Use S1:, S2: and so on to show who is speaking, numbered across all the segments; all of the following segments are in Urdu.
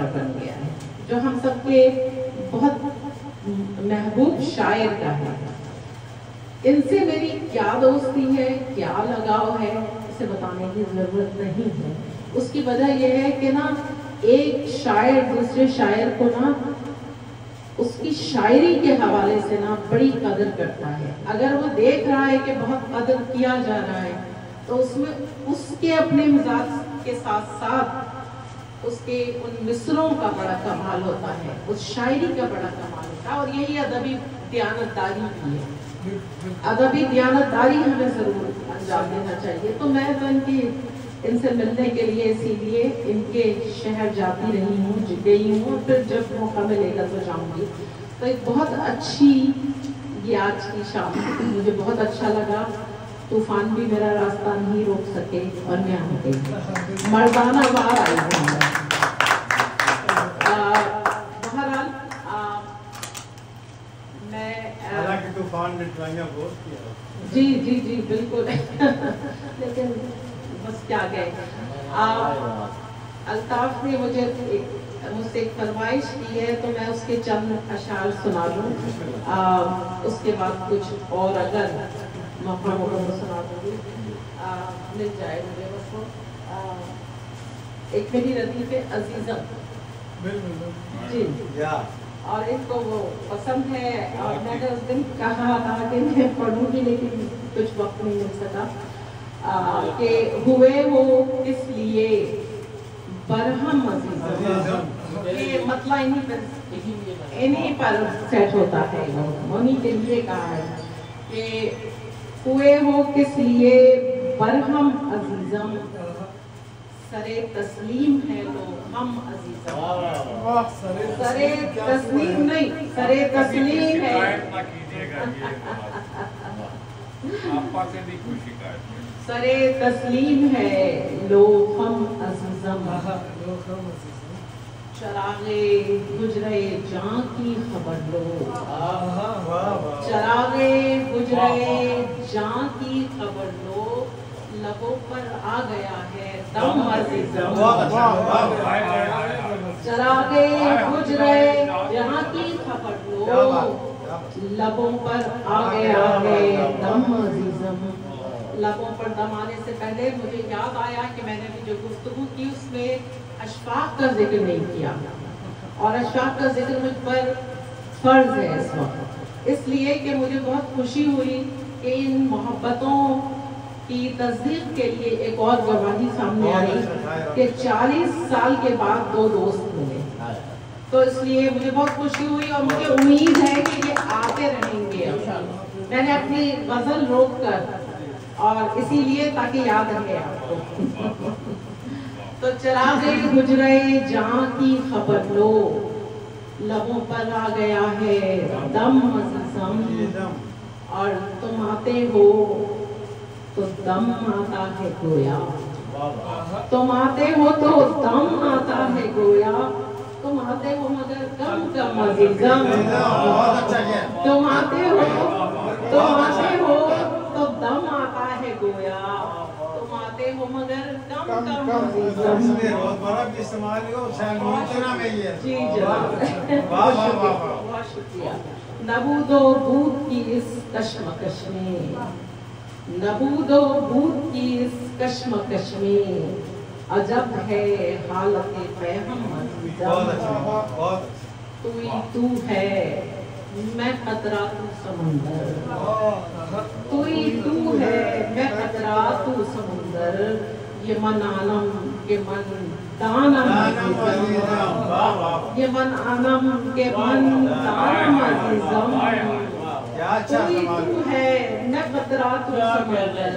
S1: گھر بن گیا ہے، جو ہم سب کے بہت محبوب شاعر کا ہے۔ ان سے میری کیا دوستی ہے، کیا لگاؤ ہے، اسے بتانے کی ضرورت نہیں ہے۔ اس کی وجہ یہ ہے کہ نا ایک شاعر دوسرے شاعر کو نا اس کی شاعری کے حوالے سے نا بڑی قدر کرتا ہے۔ اگر وہ دیکھ رہا ہے کہ بہت قدر کیا جا رہا ہے تو اس میں اس کے اپنے مزاج کے ساتھ ساتھ اس کے ان مصروں کا بڑا کمال ہوتا ہے، اس شاعری کا بڑا کمال ہوتا ہے، اور یہی ادبی دیانتداری بھی ہے۔ ادبی دیانتداری ہمیں ضرور انجام دینا چاہیے۔ تو میں تو ان سے ملنے کے لیے اسی لیے ان کے شہر جاتی رہی ہوں، گئی ہوں، پھر جب موقع ملے گا تو جاؤں گی۔ تو ایک بہت اچھی یہ آج کی شام مجھے بہت اچھا لگا۔ طوفان بھی میرا راستہ نہیں روک سکے اور میں آ گئی، مردانہ وار آئی ہوں۔ بہرحال میں
S2: طوفان نے ٹرائیاں بہت کیا،
S1: جی جی جی بالکل لیکن بس کیا گئے۔ الطاف نے مجھ سے ایک فرمائش کی ہے تو میں اس کے چند اشعار سنا دوں، اس کے بعد کچھ اور اگر موقع ہوگا تو سنا دوں گی، مل جائے مجھے بس وہ۔ ایک میری ردیف عزیزم جی، اور ان کو وہ پسند ہے، اور میں نے اس دن کہا تھا کہ میں پڑھوں گی لیکن کچھ وقت نہیں مل سکا، کہ ہوئے ہو کس لیے برہم عزیزم، یہ مطلب انہی پر سیٹ ہوتا ہے، انہی کے لیے کہا ہے کہ ہوئے ہو کس لیے برہم عزیزم، سرے تسلیم ہے لو ہم عزیزم، سرے تسلیم نہیں، سرے تسلیم ہے، سرے تسلیم ہے لو ہم عزیزم، چراغ حجرے جاں کی خبر لو، چراغ حجرے جاں کی خبر لو، لبوں پر آ گیا ہے دم عزیزم، چراغ حجرے جاں کی خبر لو، لبوں پر آ گیا ہے دم عزیزم۔ لبوں پر دم آنے سے پہلے مجھے یاد آیا کہ میں نے جو گفتگو کی اس میں اشفاق کا ذکر نہیں کیا، اور اشفاق کا ذکر مجھ پر فرض ہے اس وقت، اس لیے کہ مجھے بہت خوشی ہوئی کہ ان محبتوں کی تصدیق کے لیے ایک اور گواہی سامنے آئی کہ 40 سال کے بعد دو دوست ملے، تو اس لیے مجھے بہت خوشی ہوئی، اور مجھے امید ہے کہ یہ آتے رہیں گے۔ میں نے اپنی غزل روک کر، اور اسی لیے تاکہ یاد رہے آپ کو، تو چراغ حجرے جاں کی خبر لو، لبوں پر آ گیا ہے دم عزیزم، اور تم آتے ہو تو دم آتا ہے گویا، تم آتے ہو تو دم آتا ہے گویا، تم آتے ہو مگر کم کم عزیزم، تم آتے ہو تو دم آتا ہے گویا، تم آتے ہو مگر کم کم عزیزم۔ جی جناب، بہت شکریہ۔ نبود و بود کی اس کشمکش میں، نبود و بود کی اس کشمکش میں، عجب ہے حالت فہم عزیزم، توئی تو ہے میں قطرہ تو سمندر، توئی تو ہے میں قطرہ تو سمندر، یہ من عالم کے من دانم عزیزم، یہ من عالم کے من دانم عزیزم، توئی تو ہے میں قطرہ تو سمندر،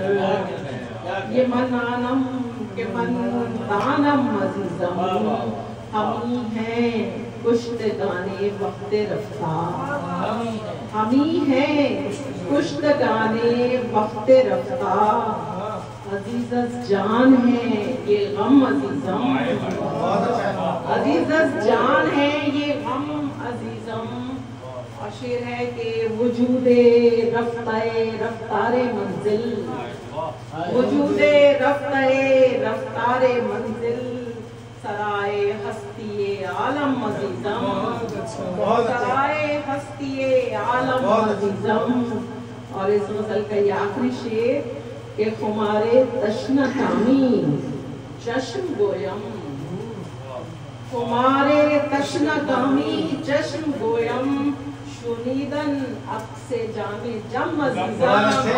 S1: یہ من عالم کے من دانم عزیزم، ہمی ہیں کشتگانے وقت رفتار، ہمی ہیں کشتگانے وقت رفتار، عزیزت جان ہے یہ غم عزیزم، عزیزت جان ہے یہ غم عزیزم، اور شعر ہے کہ وجود رفتار منزل، وجود رفتار منزل، سرائے ہستی عالم عزیزم
S2: بہت اچھا
S1: سرائے ہستی عالم عزیزم. اور اس غزل کا یہ آخری شعر کہ خمارے تشنہ کامی چشم گویم، خمارے تشنہ کامی چشم گویم، شنیدن عکس جام جم عزیزم،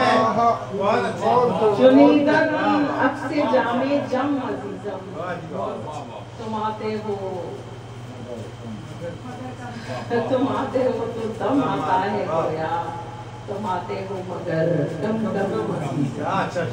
S1: شنیدن عکس جام جم عزیزم. تم آتے ہو تو دم آتا ہے گویا، تم آتے ہو مگر کم کم عزیزم.
S2: اچھا